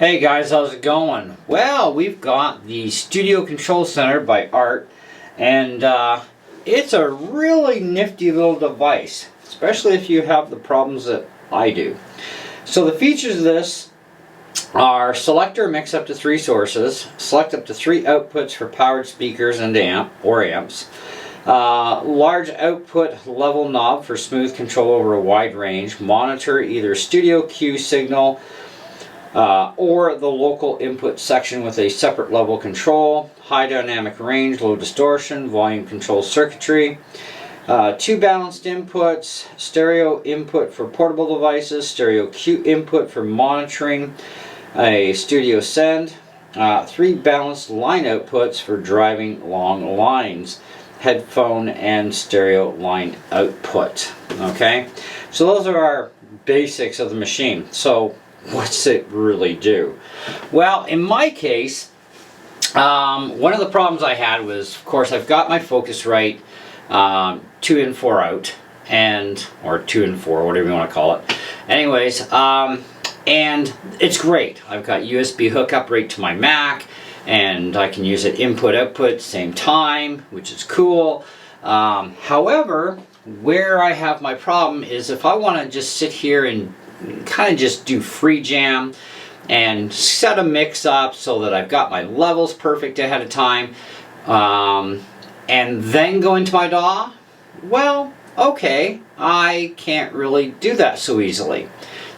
Hey guys, how's it going? Well, we've got the Studio Control Center by ART, and it's a really nifty little device, especially if you have the problems that I do. So the features of this are select or mix up to 3 sources, select up to 3 outputs for powered speakers and amps, large output level knob for smooth control over a wide range, monitor either studio Q signal or the local input section with a separate level control, high dynamic range, low distortion, volume control circuitry, 2 balanced inputs, stereo input for portable devices, stereo Q input for monitoring, a studio send, 3 balanced line outputs for driving long lines, headphone and stereo line output. Okay, so those are our basics of the machine. So what's it really do? Well, in my case, one of the problems I had was, of course, I've got my Focusrite 2 in 4 out, or 2 in 4, whatever you want to call it. Anyways, and it's great. I've got USB hookup right to my Mac, and I can use it input output same time, which is cool. However, where I have my problem is if I want to just sit here and kind of just do free jam and set a mix up so that I've got my levels perfect ahead of time, and then go into my DAW, well, okay, I can't really do that so easily.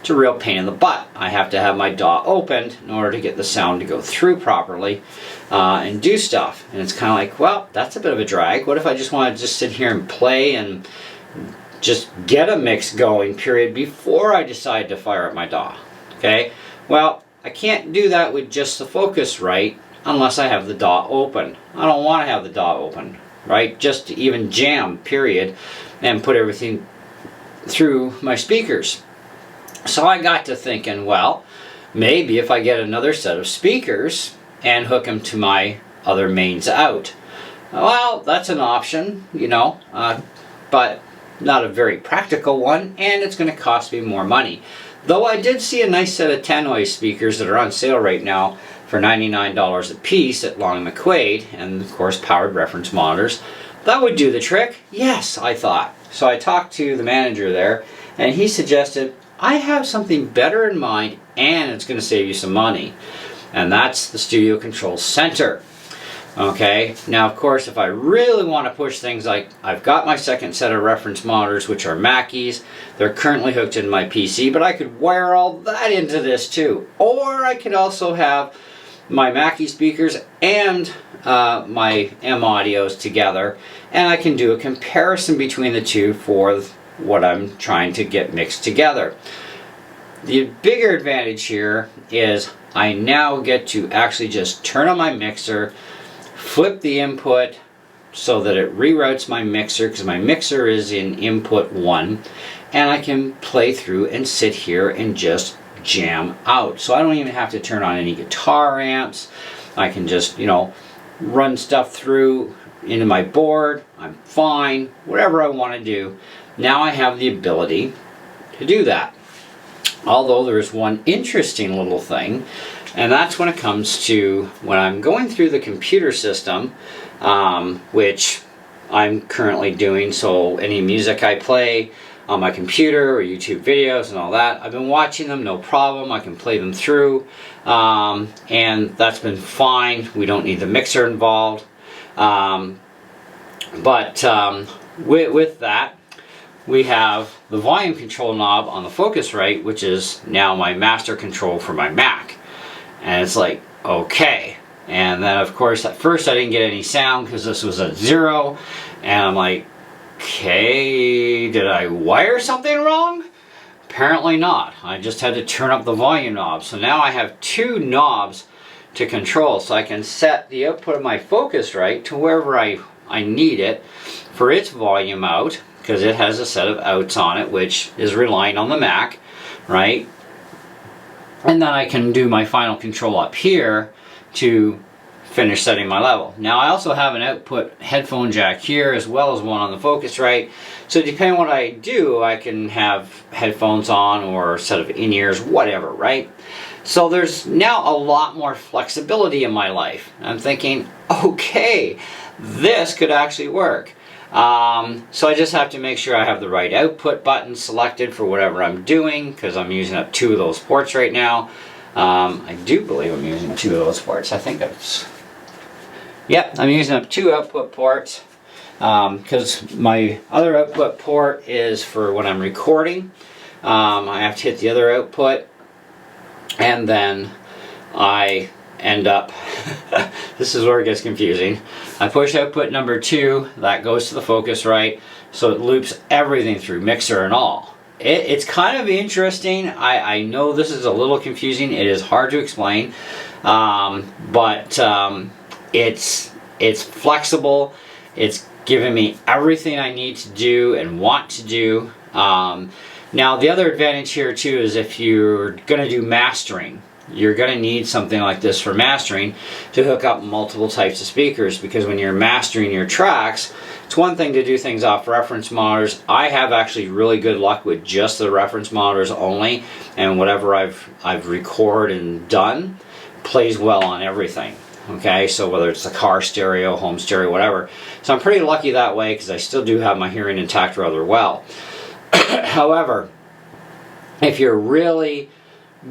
It's a real pain in the butt. I have to have my DAW opened in order to get the sound to go through properly and do stuff. And it's kind of like, well, that's a bit of a drag. What if I just want to just sit here and play and just get a mix going, period, before I decide to fire up my DAW? Okay, well, I can't do that with just the Focusrite unless I have the DAW open. I don't want to have the DAW open, right? Just to even jam, period, and put everything through my speakers. So I got to thinking, well, maybe if I get another set of speakers and hook them to my other mains out. Well, that's an option, you know, but not a very practical one, and it's going to cost me more money. Though I did see a nice set of Tannoy speakers that are on sale right now for $99 a piece at Long & McQuaid, and of course powered reference monitors. That would do the trick. Yes, I thought. So I talked to the manager there, and he suggested, I have something better in mind, and it's going to save you some money. And that's the Studio Control Center. Okay, now of course if I really want to push things, like I've got my second set of reference monitors, which are Mackies. They're currently hooked in my PC, but I could wire all that into this too. Or I could also have my Mackie speakers and my M audios together, and I can do a comparison between the two for what I'm trying to get mixed together. The bigger advantage here is I now get to actually just turn on my mixer, flip the input so that it reroutes my mixer, because my mixer is in input 1, and I can play through and sit here and just jam out. So I don't even have to turn on any guitar amps. I can just, you know, run stuff through into my board. I'm fine, whatever I want to do. Now I have the ability to do that. Although there's one interesting little thing, and that's when it comes to when I'm going through the computer system, which I'm currently doing. So any music I play on my computer or YouTube videos and all that, I've been watching them, no problem. I can play them through, and that's been fine. We don't need the mixer involved. With that, we have the volume control knob on the Focusrite, which is now my master control for my Mac. And it's like, okay. And then of course at first I didn't get any sound because this was at 0. And I'm like, okay, did I wire something wrong? Apparently not. I just had to turn up the volume knob. So now I have 2 knobs to control. So I can set the output of my Focusrite to wherever I need it for its volume out, because it has a set of outs on it, which is relying on the Mac, right? And then I can do my final control up here to finish setting my level. Now I also have an output headphone jack here, as well as one on the Focusrite. So depending on what I do, I can have headphones on or a set of in-ears, whatever, right? So there's now a lot more flexibility in my life. I'm thinking, okay, this could actually work. So I just have to make sure I have the right output button selected for whatever I'm doing, because I'm using up 2 of those ports right now. I do believe I'm using 2 of those ports. I think that's... Yep, I'm using up 2 output ports, because my other output port is for when I'm recording. I have to hit the other output, and then I end up, this is where it gets confusing. I push output number 2, that goes to the Focusrite, so it loops everything through, mixer and all. It's kind of interesting. I know this is a little confusing. It is hard to explain, but it's flexible. It's giving me everything I need to do and want to do. Now the other advantage here too is if you're going to do mastering, you're going to need something like this for mastering to hook up multiple types of speakers, because when you're mastering your tracks, it's one thing to do things off reference monitors. I have actually really good luck with just the reference monitors only, and whatever I've recorded and done plays well on everything. Okay, so whether it's the car stereo, home stereo, whatever. So I'm pretty lucky that way, because I still do have my hearing intact rather well. However, if you're really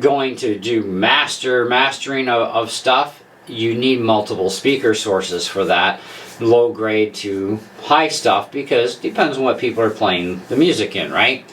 going to do mastering of stuff, you need multiple speaker sources for that, low grade to high stuff, because it depends on what people are playing the music in, right?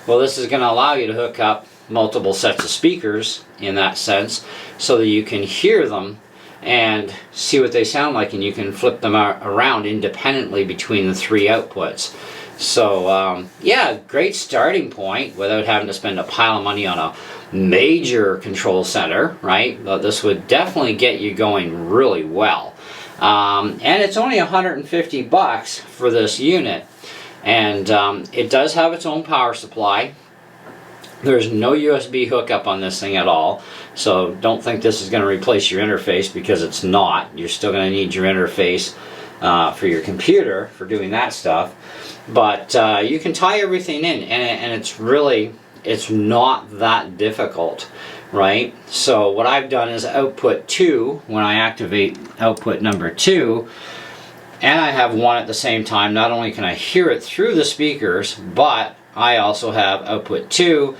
Well, this is going to allow you to hook up multiple sets of speakers in that sense, so that you can hear them and see what they sound like, and you can flip them around independently between the 3 outputs. So yeah, great starting point without having to spend a pile of money on a major control center, right? But this would definitely get you going really well. And it's only $150 for this unit, and it does have its own power supply. There's no USB hookup on this thing at all, so don't think this is going to replace your interface, because it's not. You're still going to need your interface for your computer for doing that stuff. But you can tie everything in, and it's not that difficult, right? So what I've done is output 2, when I activate output number 2, and I have 1 at the same time, not only can I hear it through the speakers, but I also have output 2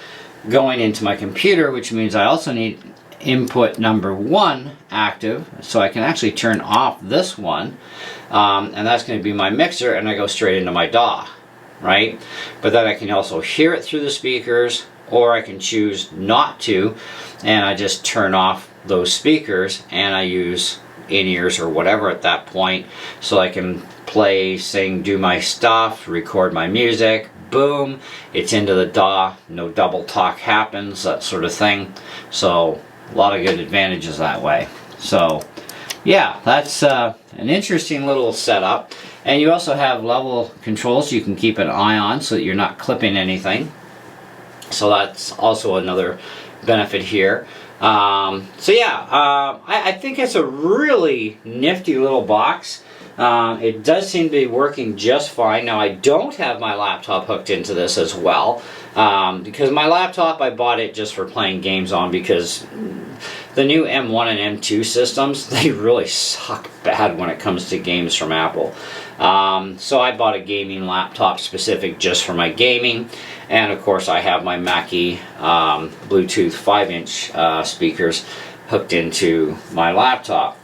going into my computer, which means I also need input number 1 active, so I can actually turn off this one, and that's going to be my mixer, and I go straight into my DAW, right? But then I can also hear it through the speakers, or I can choose not to, and I just turn off those speakers, and I use in-ears or whatever at that point, so I can play, sing, do my stuff, record my music. Boom, it's into the DAW, no double talk happens, that sort of thing. So a lot of good advantages that way. So yeah, that's an interesting little setup. And you also have level controls you can keep an eye on, so that you're not clipping anything. So that's also another benefit here. So yeah, I think it's a really nifty little box. It does seem to be working just fine. Now I don't have my laptop hooked into this as well, because my laptop, I bought it just for playing games on, because the new M1 and M2 systems, they really suck bad when it comes to games from Apple. So I bought a gaming laptop specific just for my gaming, and of course I have my Mackie Bluetooth 5-inch speakers hooked into my laptop.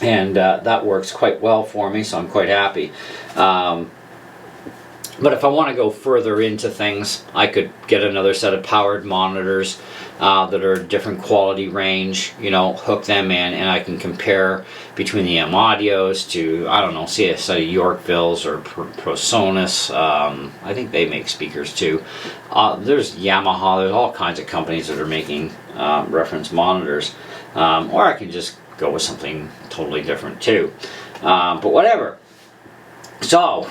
And that works quite well for me, so I'm quite happy. But if I want to go further into things, I could get another set of powered monitors that are different quality range, you know, hook them in, and I can compare between the M Audios to, I don't know, see a set of Yorkvilles or PreSonus. I think they make speakers too. There's Yamaha, there's all kinds of companies that are making reference monitors. Or I can just go with something totally different too. But whatever. So,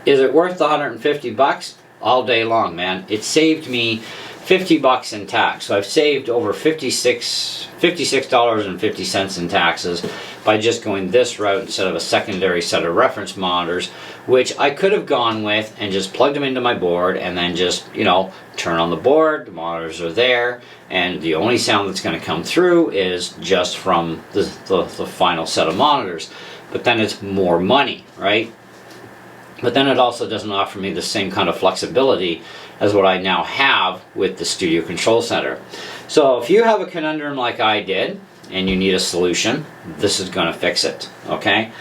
is it worth the $150? All day long, man. It saved me $50 in tax. So I've saved over $56.50 in taxes by just going this route instead of a secondary set of reference monitors, which I could have gone with and just plugged them into my board and then just, you know, turn on the board, the monitors are there, and the only sound that's going to come through is just from the final set of monitors. But then it's more money, right? But then it also doesn't offer me the same kind of flexibility as what I now have with the Studio Control Center. So if you have a conundrum like I did, and you need a solution, this is going to fix it, okay?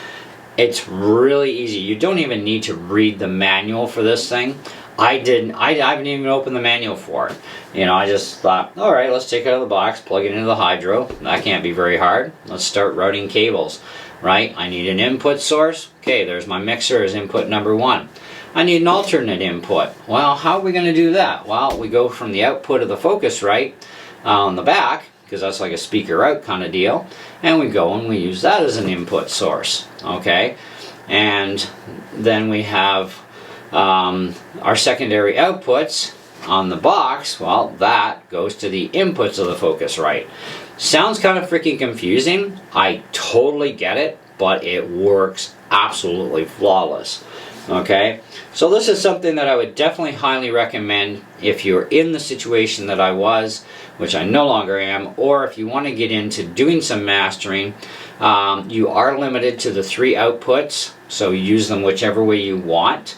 It's really easy. You don't even need to read the manual for this thing. I haven't even opened the manual for it. You know, I just thought, all right, let's take it out of the box, plug it into the Hydro. That can't be very hard. Let's start routing cables, right? I need an input source. Okay, there's my mixer as input number 1. I need an alternate input. Well, how are we going to do that? Well, we go from the output of the Focusrite on the back, because that's like a speaker out kind of deal, and we go and we use that as an input source, okay? And then we have our secondary outputs on the box. Well, that goes to the inputs of the Focusrite. Sounds kind of freaking confusing. I totally get it, but it works absolutely flawless, okay? So this is something that I would definitely highly recommend if you're in the situation that I was, which I no longer am, or if you want to get into doing some mastering. You are limited to the 3 outputs, so use them whichever way you want.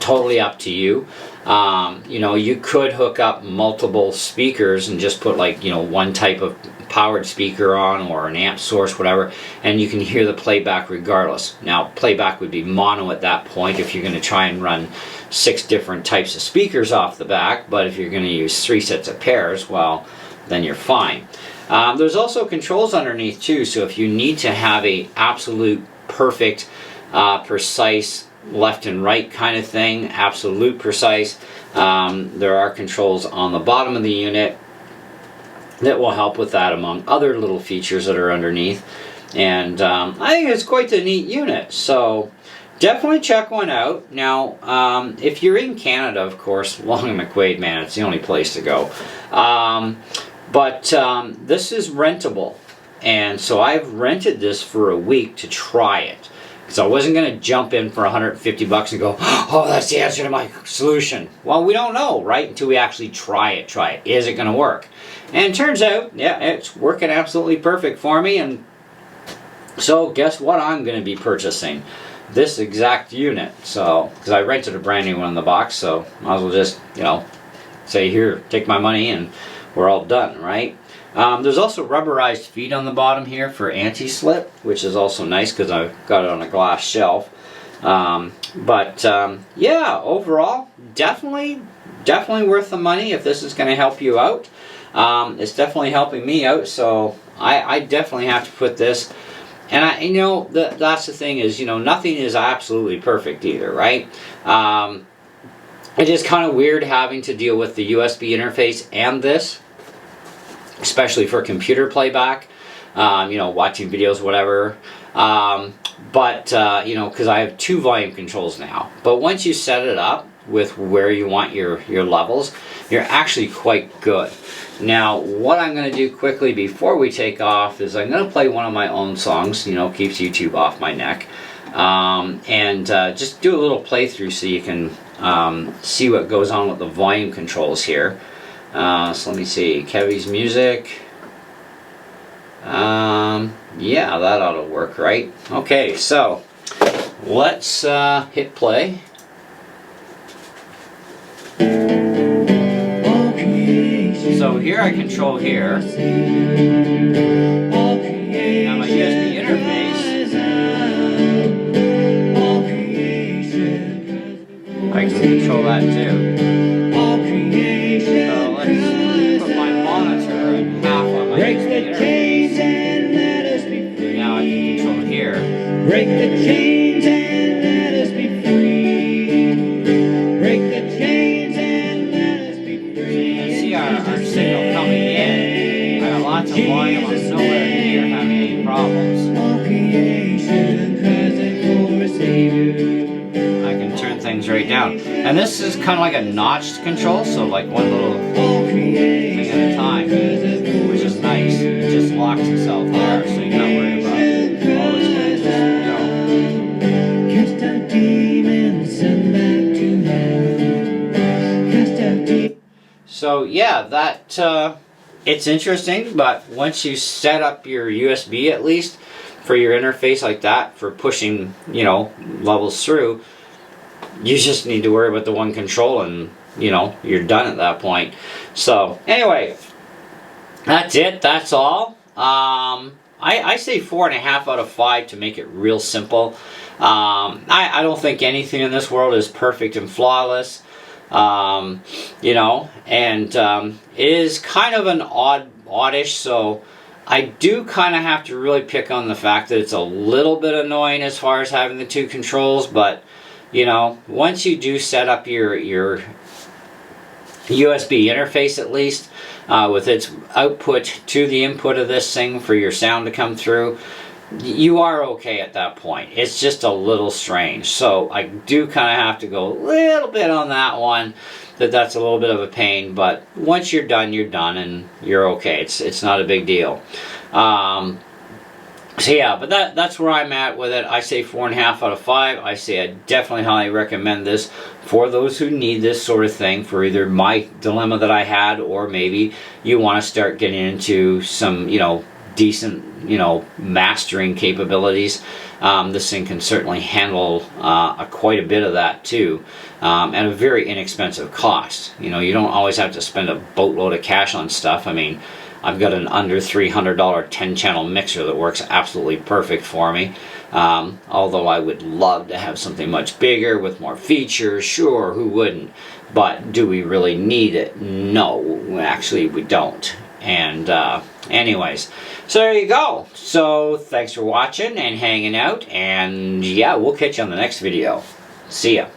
Totally up to you. You know, you could hook up multiple speakers and just put, like, you know, one type of powered speaker on, or an amp source, whatever, and you can hear the playback regardless. Now, playback would be mono at that point if you're going to try and run 6 different types of speakers off the back, but if you're going to use 3 sets of pairs, well, then you're fine. There's also controls underneath too, so if you need to have a absolute perfect, precise left and right kind of thing, absolute precise, there are controls on the bottom of the unit that will help with that, among other little features that are underneath. And I think it's quite a neat unit, so definitely check one out. Now, if you're in Canada, of course, Long and McQuaid, man, it's the only place to go. But this is rentable, and so I've rented this for a week to try it. Because I wasn't going to jump in for $150 and go, oh, that's the answer to my solution. Well, we don't know, right, until we actually try it. Is it going to work? And it turns out, yeah, it's working absolutely perfect for me. And so guess what I'm going to be purchasing? This exact unit. So, because I rented a brand new one in the box, so might as well just, you know, say, here, take my money, and we're all done, right? There's also rubberized feet on the bottom here for anti-slip, which is also nice because I've got it on a glass shelf. Yeah, overall, definitely worth the money if this is going to help you out. It's definitely helping me out, so I definitely have to put this. And you know, that's the thing is, you know, nothing is absolutely perfect either, right? It is kind of weird having to deal with the USB interface and this, especially for computer playback, you know, watching videos, whatever. You know, because I have 2 volume controls now. But once you set it up with where you want your levels, you're actually quite good. Now, what I'm going to do quickly before we take off is I'm going to play one of my own songs, you know, keeps YouTube off my neck. Just do a little playthrough so you can see what goes on with the volume controls here. So let me see, Kevy's music. Yeah, that ought to work, right? Okay, so let's hit play. So here I control here. Now my USB interface, I can control that too. So let's put my monitor in half on my interface. Now I can control here. Break the chains and let us be free. Break the chains and let us be free. You can see our signal coming in. I got lots of volume. I'm nowhere near having any problems. I can turn things right down. And this is kind of like a notched control, so like one little thing at a time, which is nice. It just locks itself there, so you're not worried about, oh, it's going to just, you know, so yeah, that it's interesting, but once you set up your USB at least for your interface like that, for pushing, you know, levels through, you just need to worry about the one control and, you know, you're done at that point. So anyway, that's it, that's all. I say 4.5 out of 5 to make it real simple. I don't think anything in this world is perfect and flawless. You know, and it is kind of an oddish, so I do kind of have to really pick on the fact that it's a little bit annoying as far as having the two controls, but you know, once you do set up your USB interface at least, with its output to the input of this thing for your sound to come through, you are okay at that point. It's just a little strange. So I do kind of have to go a little bit on that one, that's a little bit of a pain, but once you're done and you're okay. It's not a big deal. So yeah, but that's where I'm at with it. I say 4.5 out of 5. I say I definitely highly recommend this for those who need this sort of thing for either my dilemma that I had, or maybe you want to start getting into some, you know, decent, you know, mastering capabilities. This thing can certainly handle quite a bit of that too, at a very inexpensive cost. You know, you don't always have to spend a boatload of cash on stuff. I mean, I've got an under $300 10-channel mixer that works absolutely perfect for me. Although I would love to have something much bigger with more features, sure, who wouldn't? But do we really need it? No, actually we don't. And anyways, so there you go. So thanks for watching and hanging out, and yeah, we'll catch you on the next video. See ya.